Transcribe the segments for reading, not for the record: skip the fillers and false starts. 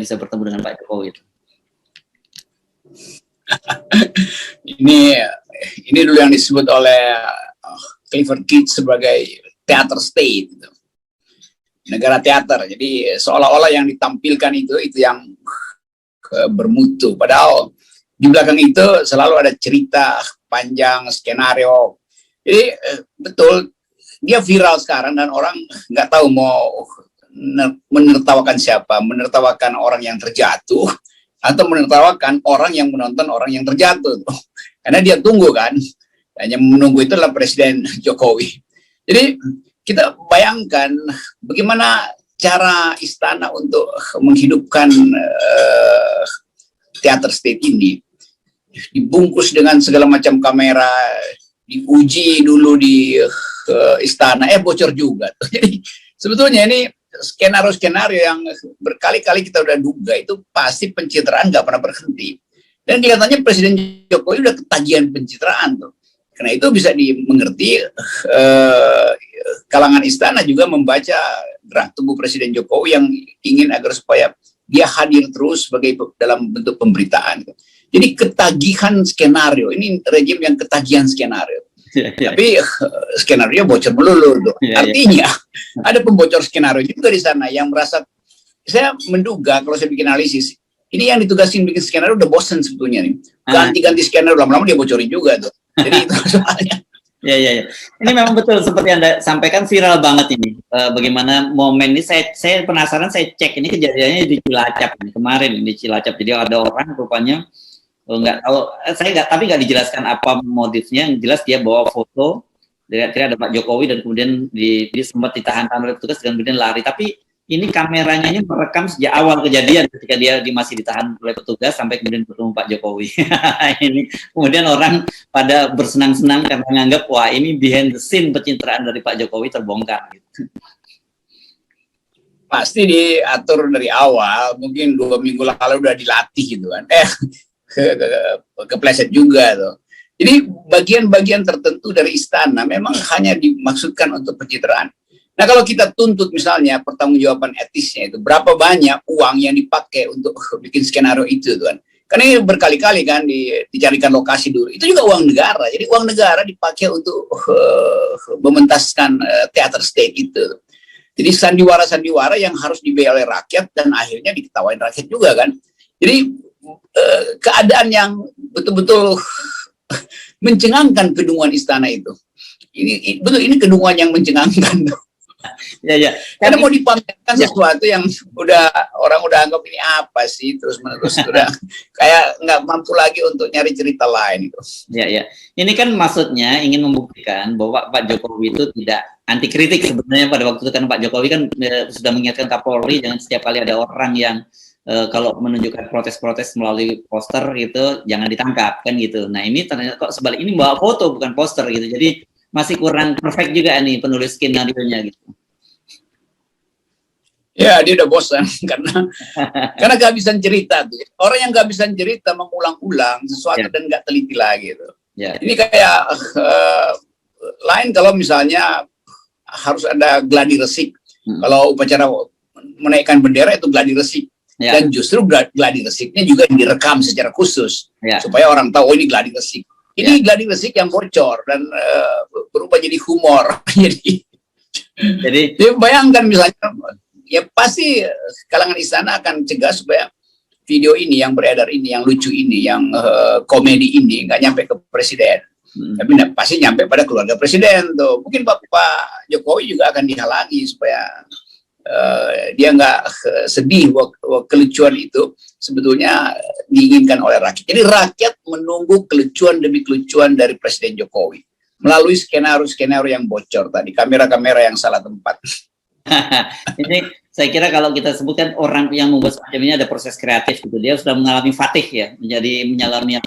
bisa bertemu dengan Pak Jokowi itu? Ini dulu yang disebut oleh Clifford Geertz sebagai theater state, gitu. Negara teater. Jadi seolah-olah yang ditampilkan itu yang bermutu. Padahal di belakang itu selalu ada cerita panjang, skenario. Jadi betul, dia viral sekarang dan orang nggak tahu mau menertawakan siapa, menertawakan orang yang terjatuh atau menertawakan orang yang menonton orang yang terjatuh. Karena dia tunggu kan, hanya menunggu itu adalah Presiden Jokowi. Jadi kita bayangkan bagaimana cara istana untuk menghidupkan teater state ini. Dibungkus dengan segala macam kamera, diuji dulu di istana, bocor juga. Jadi sebetulnya ini skenario-skenario yang berkali-kali kita udah duga itu pasti pencitraan nggak pernah berhenti. Dan kelihatannya Presiden Jokowi udah ketagihan pencitraan tuh. Karena itu bisa dimengerti kalangan istana juga membaca gerak tubuh Presiden Jokowi yang ingin agar supaya dia hadir terus sebagai dalam bentuk pemberitaan. Jadi ketagihan skenario, ini rejim yang ketagihan skenario. Tapi skenario bocor melulu tuh. Artinya ada pembocor skenario juga di sana yang merasa, saya menduga kalau saya bikin analisis, ini yang ditugasin bikin skenario udah bosen sebetulnya nih. Ganti-ganti skenario lama-lama dia bocorin juga tuh. Jadi itu soalnya. Ya. Ini memang betul seperti Anda sampaikan, viral banget ini. Bagaimana momen ini, saya penasaran, saya cek ini kejadiannya di Cilacap kemarin di Cilacap. Jadi ada orang rupanya nggak tahu, tapi nggak dijelaskan apa motifnya. Yang jelas dia bawa foto, ada Pak Jokowi dan kemudian dia sempat ditahan oleh petugas dan kemudian lari. Tapi ini kameranya ini merekam sejak awal kejadian ketika dia masih ditahan oleh petugas sampai kemudian bertemu Pak Jokowi. Ini kemudian orang pada bersenang-senang karena menganggap wah ini behind the scene pencitraan dari Pak Jokowi terbongkar. Gitu. Pasti diatur dari awal, mungkin 2 minggu lalu udah dilatih gitu kan. Kepleset juga tuh. Jadi bagian-bagian tertentu dari istana memang hanya dimaksudkan untuk pencitraan. Nah kalau kita tuntut misalnya pertanggungjawaban etisnya itu, berapa banyak uang yang dipakai untuk bikin skenario itu kan? Karena ini berkali-kali kan dicarikan lokasi dulu. Itu juga uang negara. Jadi uang negara dipakai untuk mementaskan teater state itu. Jadi sandiwara-sandiwara yang harus dibayar oleh rakyat dan akhirnya diketawain rakyat juga kan. Jadi keadaan yang betul-betul mencengangkan kedunguan istana itu. Ini betul, ini kedunguan yang mencengangkan tuh. Ya. Karena mau dipamerkan sesuatu yang orang udah anggap ini apa sih, terus-menerus udah kayak nggak mampu lagi untuk nyari cerita lain itu. Ya. Ini kan maksudnya ingin membuktikan bahwa Pak Jokowi itu tidak anti kritik sebenarnya pada waktu itu, kan Pak Jokowi kan sudah mengingatkan Kapolri jangan setiap kali ada orang yang kalau menunjukkan protes-protes melalui poster gitu jangan ditangkap kan gitu. Nah ini ternyata kok sebalik ini bawa foto bukan poster gitu. Jadi masih kurang perfect juga nih penulis skenario-nya gitu. Ya dia udah bosan karena kehabisan cerita tuh. Orang yang kehabisan cerita mengulang-ulang sesuatu dan nggak teliti lagi gitu. Ini kayak lain kalau misalnya harus ada gladi resik. Kalau upacara menaikkan bendera itu gladi resik. Dan justru gladi resiknya juga direkam secara khusus supaya orang tahu ini gladi resik. Ini gladi resik yang bocor dan berubah jadi humor. Jadi bayangkan misalnya, ya pasti kalangan istana akan cegah supaya video ini yang beredar ini, yang lucu ini, yang komedi ini nggak nyampe ke presiden. Tapi pasti nyampe pada keluarga presiden tuh. Mungkin Pak Jokowi juga akan dihalangi supaya dia nggak sedih bahwa kelucuan itu sebetulnya diinginkan oleh rakyat. Jadi rakyat menunggu kelucuan demi kelucuan dari Presiden Jokowi melalui skenario-skenario yang bocor tadi, kamera-kamera yang salah tempat. Ini saya kira kalau kita sebutkan orang yang membuat semacam ini ada proses kreatif gitu, dia sudah mengalami fatih ya, mengalami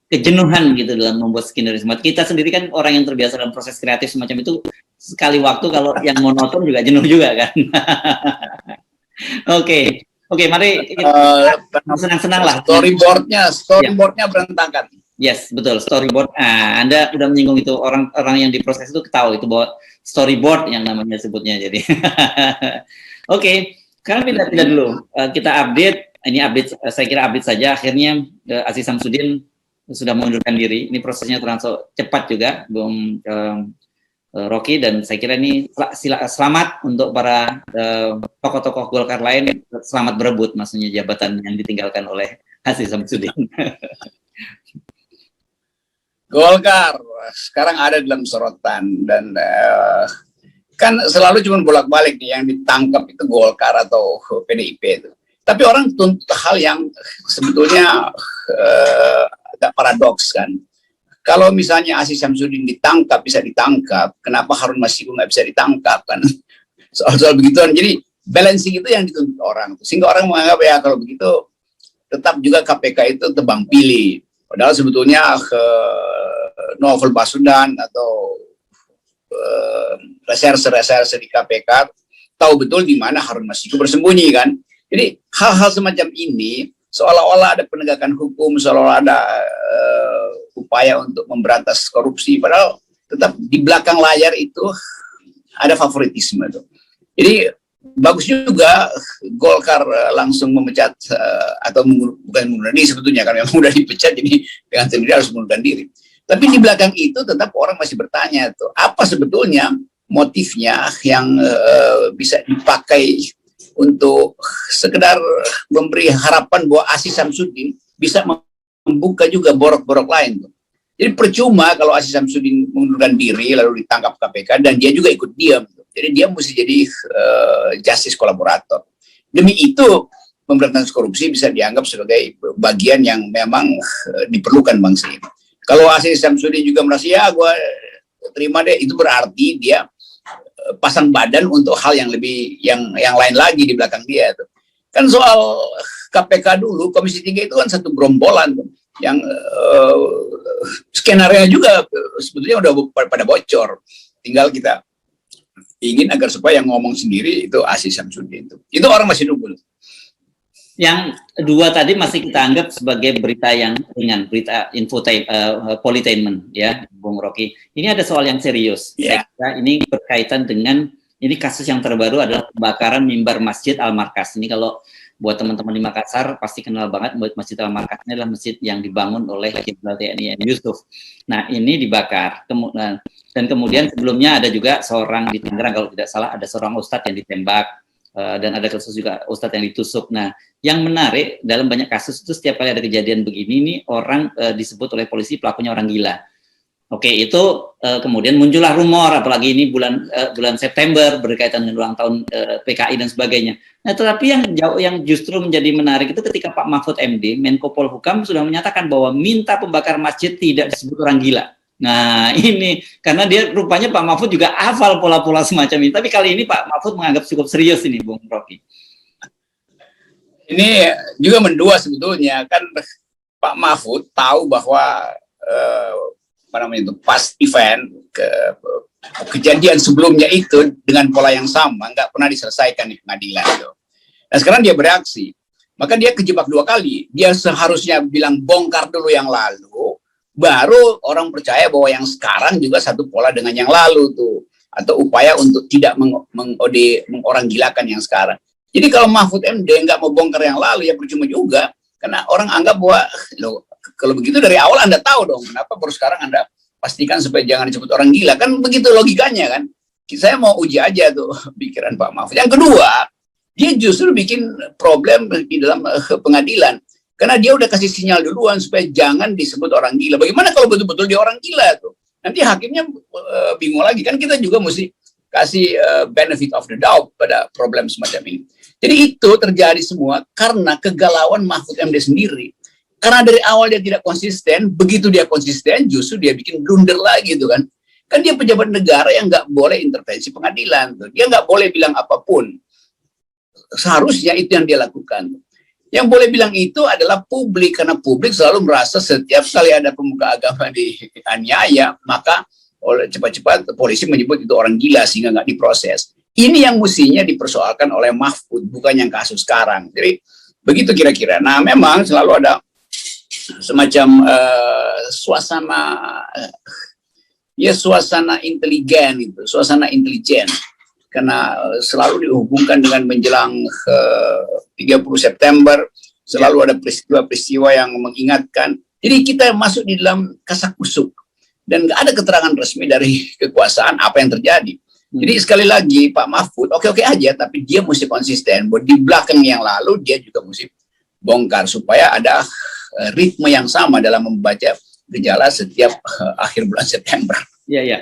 kejenuhan gitu dalam membuat skenario. Kita sendiri kan orang yang terbiasa dalam proses kreatif semacam itu, sekali waktu kalau yang monoton juga jenuh juga kan. Oke, mari senang-senang lah. Storyboardnya berantakan. Yes, betul, storyboard. Anda sudah menyinggung itu, orang yang diproses itu tahu itu bahwa storyboard yang namanya sebutnya. Jadi, oke. Sekarang pindah dulu. Kita update. Ini update, saya kira update saja. Akhirnya Aziz Samsudin sudah mengundurkan diri. Ini prosesnya terlalu cepat juga, Bung Rocky, dan saya kira ini selamat untuk para tokoh-tokoh Golkar lain, selamat berebut maksudnya jabatan yang ditinggalkan oleh Aziz Samsudin. Golkar sekarang ada dalam sorotan, dan kan selalu cuma bolak-balik nih, yang ditangkap itu Golkar atau PDIP itu. Tapi orang tuntut hal yang sebetulnya agak paradoks kan. Kalau misalnya Aziz Samsudin ditangkap, bisa ditangkap, kenapa Harun Masiku nggak bisa ditangkap kan? Soal-soal begituan. Jadi balancing itu yang dituntut orang. Sehingga orang menganggap ya kalau begitu tetap juga KPK itu tebang pilih. Padahal sebetulnya Novel Baswedan atau reserse di KPK tahu betul di mana Harun Masiku bersembunyi kan. Jadi hal-hal semacam ini seolah-olah ada penegakan hukum, seolah-olah ada upaya untuk memberantas korupsi, padahal tetap di belakang layar itu ada favoritisme tuh. Jadi bagus juga Golkar langsung memecat atau bukan mengundurkan diri sebetulnya, karena memang sudah dipecat, jadi dengan sendiri harus mengundurkan diri. Tapi di belakang itu tetap orang masih bertanya tuh, apa sebetulnya motifnya yang bisa dipakai untuk sekedar memberi harapan bahwa Aziz Samsudin bisa membuka juga borok-borok lain tuh. Jadi percuma kalau Aziz Samsudin mengundurkan diri lalu ditangkap KPK dan dia juga ikut diam. Jadi dia mesti jadi justice kolaborator. Demi itu pemberantasan korupsi bisa dianggap sebagai bagian yang memang diperlukan bangsa ini. Kalau Aziz Samsudin juga merasa ya gue terima deh, itu berarti dia pasang badan untuk hal yang lebih yang lain lagi di belakang dia tuh. Kan soal KPK dulu, Komisi 3 itu kan satu gerombolan tuh, yang skenario juga sebetulnya udah pada bocor. Tinggal kita ingin agar supaya yang ngomong sendiri itu Aziz Samsudin itu. Itu orang masih nunggu. Yang dua tadi masih kita anggap sebagai berita yang ringan, berita infotainment ya, Bung Rocky. Ini ada soal yang serius. Yeah. Saya kira ini berkaitan dengan, ini kasus yang terbaru adalah kebakaran mimbar Masjid Al-Markas. Ini kalau buat teman-teman di Makassar pasti kenal banget, buat Masjid Al-Markas ini adalah masjid yang dibangun oleh Jenderal TNI Yusuf. Nah, ini dibakar. Dan kemudian sebelumnya ada juga seorang di Tangerang, kalau tidak salah ada seorang ustadz yang ditembak. Dan ada kasus juga ustadz yang ditusuk. Nah, yang menarik dalam banyak kasus itu setiap kali ada kejadian begini, ini orang disebut oleh polisi pelakunya orang gila. Oke, itu kemudian muncullah rumor, apalagi ini bulan September berkaitan dengan ulang tahun PKI dan sebagainya. Nah, tetapi yang justru menjadi menarik itu ketika Pak Mahfud MD, Menko Polhukam sudah menyatakan bahwa minta pembakar masjid tidak disebut orang gila. Nah, ini karena dia rupanya Pak Mahfud juga hafal pola-pola semacam ini. Tapi kali ini Pak Mahfud menganggap cukup serius ini, Bung Rocky. Ini juga mendua sebetulnya, kan Pak Mahfud tahu bahwa apa namanya itu, pas event kejadian sebelumnya itu dengan pola yang sama nggak pernah diselesaikan di pengadilan itu. Nah sekarang dia bereaksi, maka dia kejebak dua kali. Dia seharusnya bilang bongkar dulu yang lalu, baru orang percaya bahwa yang sekarang juga satu pola dengan yang lalu tuh, atau upaya untuk tidak mengorang gilakan yang sekarang. Jadi kalau Mahfud MD nggak mau bongkar yang lalu ya percuma juga, karena orang anggap bahwa loh, kalau begitu dari awal Anda tahu dong, kenapa baru sekarang Anda pastikan supaya jangan disebut orang gila, kan begitu logikanya kan. Saya mau uji aja tuh pikiran Pak Mahfud. Yang kedua, dia justru bikin problem di dalam pengadilan. Karena dia udah kasih sinyal duluan supaya jangan disebut orang gila. Bagaimana kalau betul-betul dia orang gila tuh? Nanti hakimnya bingung lagi. Kan kita juga mesti kasih benefit of the doubt pada problem semacam ini. Jadi itu terjadi semua karena kegalauan Mahfud MD sendiri. Karena dari awal dia tidak konsisten, begitu dia konsisten justru dia bikin blunder lagi tuh kan. Kan dia pejabat negara yang nggak boleh intervensi pengadilan tuh. Dia nggak boleh bilang apapun. Seharusnya itu yang dia lakukan. Yang boleh bilang itu adalah publik, karena publik selalu merasa setiap kali ada pemuka agama dianiaya, maka oleh cepat-cepat polisi menyebut itu orang gila sehingga nggak diproses. Ini yang mestinya dipersoalkan oleh Mahfud, bukan yang kasus sekarang. Jadi begitu kira-kira. Nah memang selalu ada semacam suasana intelijen itu, suasana intelijen. karena selalu dihubungkan dengan menjelang 30 September, selalu ada peristiwa-peristiwa yang mengingatkan. Jadi kita masuk di dalam kasakusuk dan nggak ada keterangan resmi dari kekuasaan apa yang terjadi. Jadi sekali lagi Pak Mahfud oke-oke aja, tapi dia mesti konsisten. Buat di belakang yang lalu dia juga mesti bongkar supaya ada ritme yang sama dalam membaca gejala setiap akhir bulan September. Iya, iya.